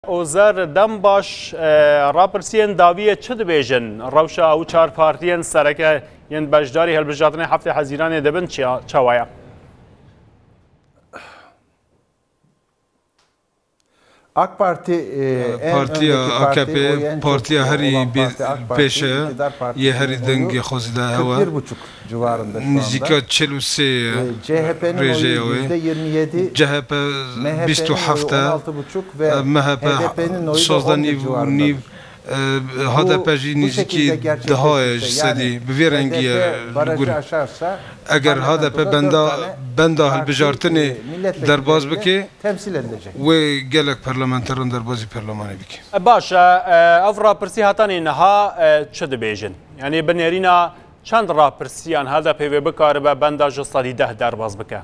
اوزار دم باش راپرسین داویه چه دبیجن روشا او چار پارتیان سرکه ین بجداری هلبجاتن هفته حزیران دبن چوایا AK Parti Partiya AKP partiya herî pêşe yê herî dengê xwezî de hewa 41,5 civarında şu anda. nizîka 43 CHP'nin rêjeye oyu wê %27, CHP 27 16,5 ve MHP HDP'nin oyu da 16 11 nîv civarında. nîv HDP jî nîzîkî dihayê ji sedî bi vê rengî ye barajı aşarsa eger HDP benda hilbijartinê derbas bike temsil edilecek. wê gelek parlamenteran derbasî perlemanê bike. باش اف راپرسی هاتانی نها چه دبیجن یعنی بنیرینا چند راپرسیان هذا پیوی بکاره به بندا جستادی ده درباز بکه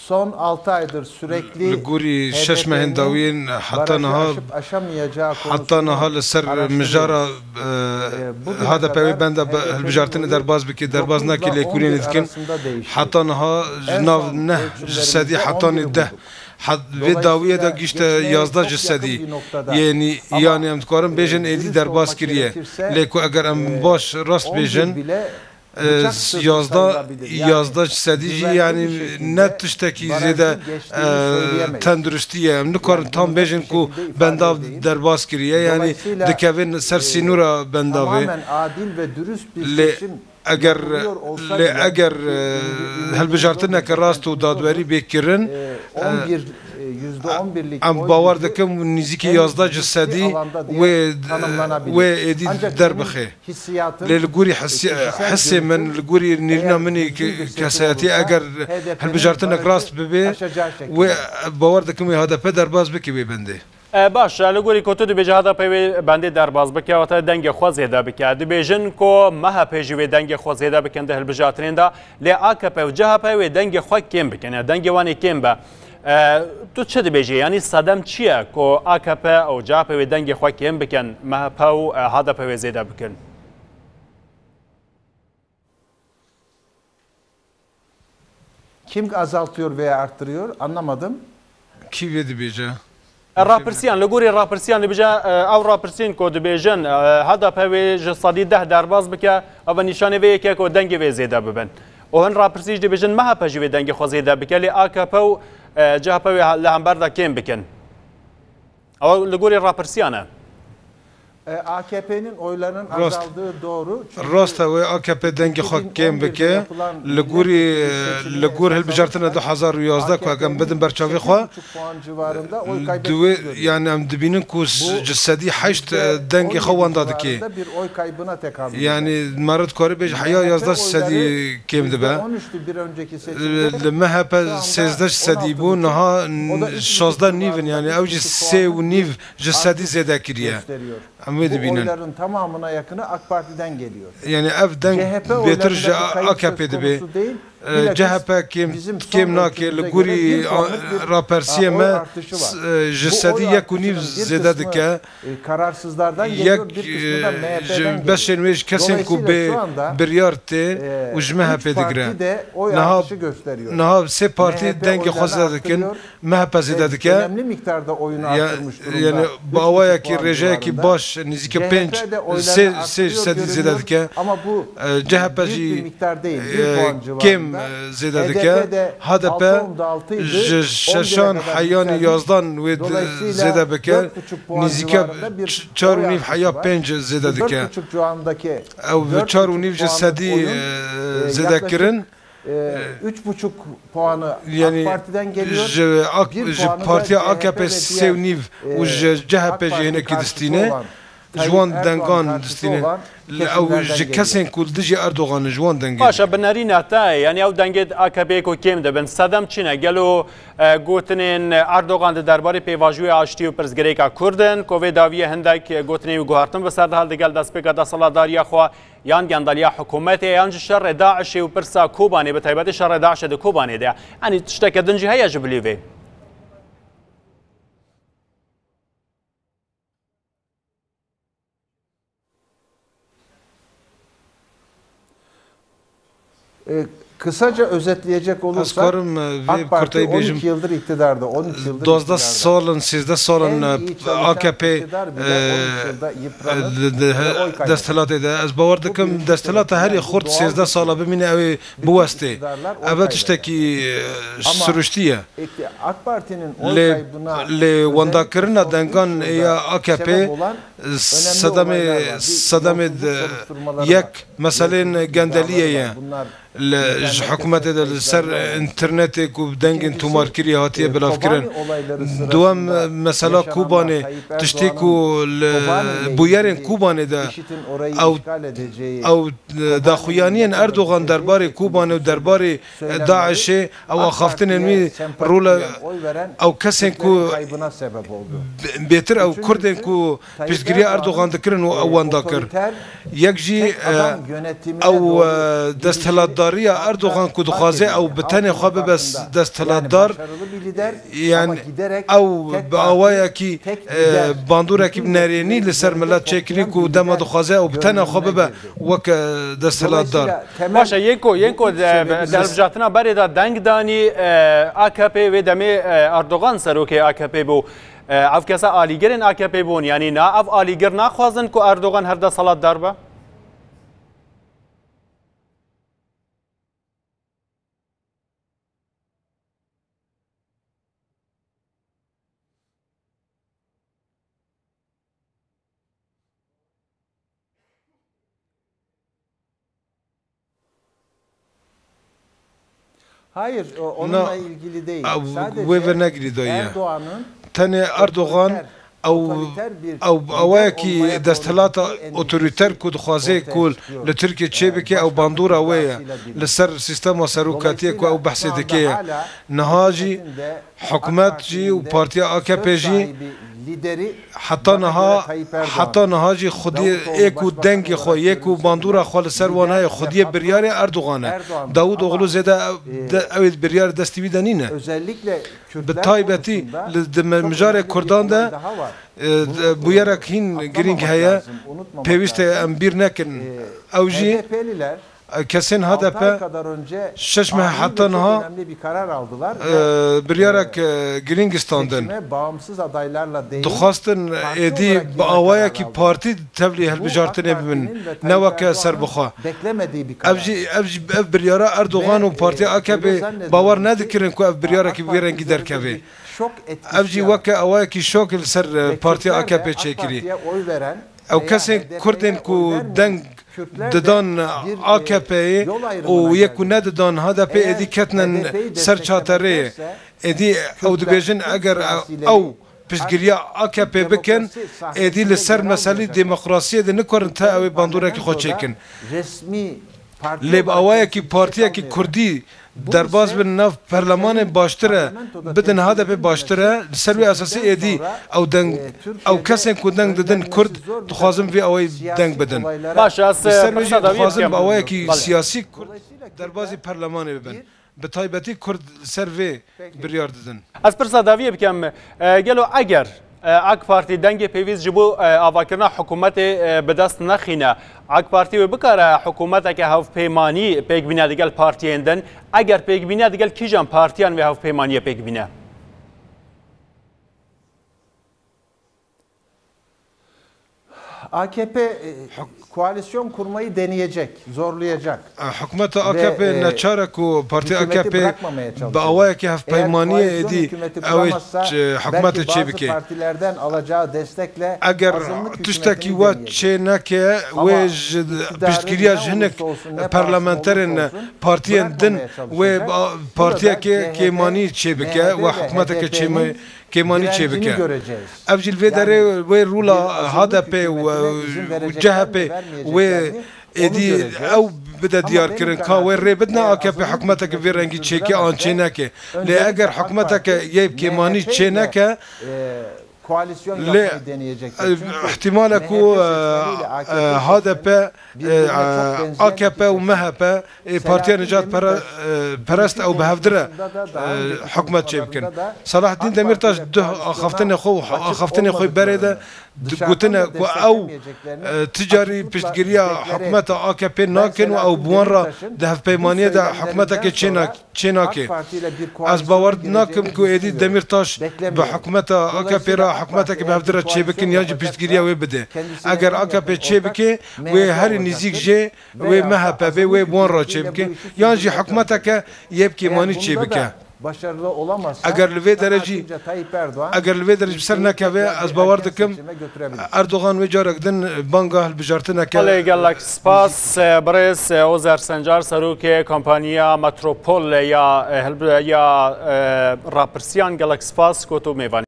Son 6 aydır sürekli Liguri şeş mehendaviyên hatta niha li ser mijara HDP wê benda hilbijartinê derbas bike derbas nake lêkurînê dikin hatta niha ji nav neh ji sedî hetanê deh vê dawiyê de gîşte yazda ji sedî yanî em dikarin bêjin êdî derbas kiriye lê ku eger em baş rast bêjin yazda sedî jî yanî ne tiştekî zêde tenduristî ye em nikarin tam bêjin ku benda derbas kiriye yanî dikevin ser sînûra benda wê lê eger hilbijartineke rast û dadwerî bêkirin em bawer dikim nîzîkî yazda ji sedî wê êdî derbixe lê li gorî hissê min li gorî nêrîna min ê kesayetî eger hilbijartinek rast bibe wê bawer dikim wê HDP derbas bike wê bendê باش لگوری کو تو دبیجه هدا پیوی بنده درباز بکه و تا دنگ خوز هدا بکه دبیجن کو مها پیجوی دنگ خوز هدا بکنده هلبجاترین دا لی AKP و CHP و دنگ خو کم بکنه دنگ وانی کم با تو چه دبیجه یعنی صدم چیه کو AKP و CHP و دنگ خو کم بکن مها و هدا پیوی زیدا بکن Kim azaltıyor veya arttırıyor anlamadım. Kî vê dibêje راپرسیان لگوری راپرسیان لبجا او راپرسین کو دبیجن هدا پیوی جسادی ده درباز بکه او نشانه وی که کو دنگ وی زیده ببن و هن راپرسیج دبیجن مها پجوی دنگ خو زیده بکه لی AKP و CHP لهمبر دا کم بکن او لگوری راپرسیانه AKP'nin oylarının azaldığı doğru. Rast ve AKP dengi xwe kêm bike li gor hilbijartina 2011 ku em bidin berçavê xwe yani em dibînin ku ji sedî heşt dengê xwe wenda dike yani me dikarî bêje heya yazda sedî kêm dibe li MHP 13 sedî bû niha 16 nîvin yani ew jî 3 nîv ji sedî zêde kiriye oyların tamamına yakını AK Parti'den geliyor. Yani ev denk betir AKP dibe. CHP kim nake li gurî rapersiye me ji sedî yek û nîv zêde dike yek beşên wê ji kesên ku bê biryar tê û ji MHP digire niha sê partî dengê xwe zêde dikin MHP zêde dike yani bi awayekî rêjeyekî baş nîzîke 5 sedî zêde dike CHP jî kim zêde dike HDP ji şeşan heyanî yazdan wê zêde bike nîzîke 4,5 heya 5 zêde dike ew 4,5 ji sedî zêde kirin 3,5 puanı yani AK Parti'den geliyor. Ji partiya AKP 3,5 û ji CHP jî hinekî distîne ji wan dengan distîne ew ji kesên ku dijî Erdoğanê ji wan dengê Paşa binarîna te yani ew dengê AKP ku kêm dibin sedem çîne gelo gotinên Erdoğan di derbarê pêvajiyê aştî û pirsgirêka Kurdin ku vê daviye hindek gotinê wî guhartin bi ser dihal digel destpêka desaladariya xwe yan gendaliya hikûmetê yan ji şerê Daişê û pirsa Kobanê bi taybetî şerê Daişê di Kobanê de yanî tişteke din jî heye ji bilîvê Kısaca özetleyecek olursak AK Parti 12 yıldır iktidarda, 13 yıldır iktidarda. 12 salın, 13 salın AKP destelat ede. Az bavar dikim destelat her xort 13 sala bimine ev buweste. Evet tiştekî sürüştiye. AK Parti'nin oy kaybına le wandakirina dengan ya AKP sadame yek meselen gendeliye الحكومات السر انترنت كو دنجن توماركري هاتيه بلافكرن دوام مثلا كوباني تشتيكو بويرن كوباني دا او داخويانين اردوغان درباري كوباني ودرباري داعش او خافتن مي رولا او كسن كو بيتر او كردن كو بيشغري اردوغان دكرن او وانداكر يكجي او دستهلات داریا اردوغان کو دخوازه او بتنه خواب بس دستهلاتدار yani او باوایا کی باندورا کی نرینی لسر ملت چکری کو دم دخوازه او بتنه خواب به وک دستهلاتدار باشه یکو دربجاتنا بری دا دنگ دانی AKP و دمی اردوغان سروکی AKP بو اف کسا آلیگرین AKP بون یعنی نه اف آلیگر نخوازن کو اردوغان هر دا سالات دربه Hayır, onunla ilgili değil. Sadece Erdoğan'ın Erdoğan او اواکی دستهلات اوتوریتر کود خوازه کول لترکیه چه بکی او باندورا ویا لسر سیستم سروکاتی کو او بحث دکی نهاجی حکومت جی و پارتی AKP جی حتی نهاجی خودی ایکو دنگ خو ایکو باندورا خو لسر وانای خودی بریار اردوغانه داوود اوغلو زده اوید بریار دستی بیدنینه به تایبتی مجار کردان ده بویرک هین گرینگ هیا پیوست امبیر نکن اوجی kesin HDP şeşme hatta naha biryarak Gringistan'dan duhastın edi avaya ki parti tevli helbijartın ebimin nevake serbuha ev biryara Erdoğan و parti AKP باور nedikirin ku ev biryara ki biren gider kevi evci vake avaya ki şok ser parti AKP çekiri ev kesin Kurdin ku deng ددان AKP'yi o yekune ددان HDP edi ketnen serçatare edi o dibejin eğer o pişgiriya AKP bikin edi li ser mesele demokrasiye de nikorin ta ev bandura ki xo çekin leb avaya ki partiya ki Kurdi derbaz bin nav parlamanı baştıra bidin HDP baştıra servi asası edi او kesin ku deng dedin Kurd duxazım vi avay deng bidin servi duxazım avaya ki siyasi Kurd derbazı parlamanı bibin به تایبەتی کورد سروی بریار دادن از پرسا داویه بکم گلو اگر AK Parti denge peviz ji bo avakirina hikûmetê bi dest nexîne AK Parti wê bikare hikûmeteke hevpeymanî pêkbîne digel partiyên din eger pêkbîne digel kîjan partiyan wê hevpeymaniyê pêkbîne AKP koalisyon kurmayı deneyecek, zorlayacak. Hükümet AKP neçare ku parti AKP bağaya ki hevpeymaniye edi hükümeti çebike. Partilerden alacağı destekle eğer tüşteki ve çeneke ve piştgiriya jinek parlamenterin partiyen din ve partiye ki kemani çebike ve hükümete ki çemani كيماني تشيبكا أبجل في داري ويرولا HDP وجهP وإدي أو بدا ديار كرن كاوير بدنا AKP حكومتك في رنجي تشيكي آن تشيناكي لأجر حكومتك يجيب كيماني تشيناكا احتمال اكو HDP AKP ومهP بارتي نجات پرست او بهفدره حكومت چه بکن صلاح الدین دمیرتاش ده خفتن خو برده گوتنه کو او تجاری پشتگیری حکومت AKP ناکن و او بوان را ده پیمانی ده حکومت که چینا که از باور ناکم که ایدی دمیرتاش به حکومت AKP را حکومت که به هفته چه بکن یا جی پشتگیری و بده اگر AKP چه بکه و هر نزیک جه و مهپه و بوان را چه بکه یا جی حکومت که یه بکیمانی چه بکه başarılı olamazsa اگر لوی درجه بسر نکوه از باور دکم اردوغان و جارکدن بانگا هلبجارت نکوه حالا گلک سپاس برس اوزر سنجار سروک کمپانیا متروپول یا راپرسیان گلک سپاس کتو میوانی